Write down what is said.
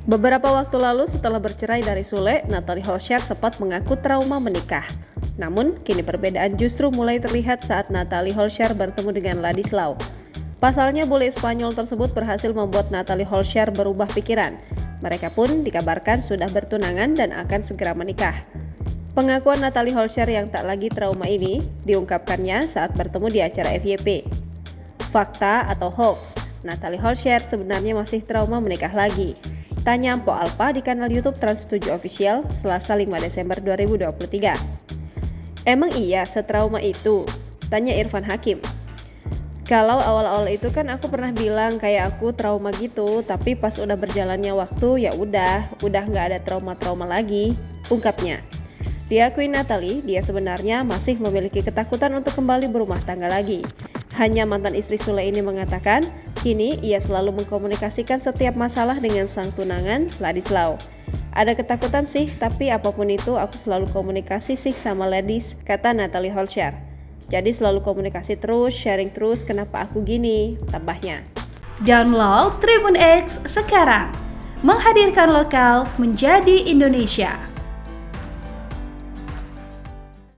Beberapa waktu lalu setelah bercerai dari Sule, Natalie Holscher sempat mengaku trauma menikah. Namun, kini perbedaan justru mulai terlihat saat Natalie Holscher bertemu dengan Ladislaw. Pasalnya, bule Spanyol tersebut berhasil membuat Natalie Holscher berubah pikiran. Mereka pun dikabarkan sudah bertunangan dan akan segera menikah. Pengakuan Natalie Holscher yang tak lagi trauma ini diungkapkannya saat bertemu di acara FYP. Fakta atau hoax, Natalie Holscher sebenarnya masih trauma menikah lagi. Tanya Mpo Alpa di kanal YouTube Trans7 Official, Selasa 5 Desember 2023. Emang iya setrauma itu? Tanya Irfan Hakim. Kalau awal-awal itu kan aku pernah bilang kayak aku trauma gitu, tapi pas udah berjalannya waktu ya udah nggak ada trauma-trauma lagi, ungkapnya. Diakui Natalie, dia sebenarnya masih memiliki ketakutan untuk kembali berumah tangga lagi. Hanya mantan istri Sule ini mengatakan, kini ia selalu mengkomunikasikan setiap masalah dengan sang tunangan, Ladislaw. Ada ketakutan sih, tapi apapun itu aku selalu komunikasi sih sama Ladis, kata Natalie Holscher. Jadi selalu komunikasi terus, sharing terus kenapa aku gini, tambahnya. Download Tribun X sekarang, menghadirkan lokal menjadi Indonesia.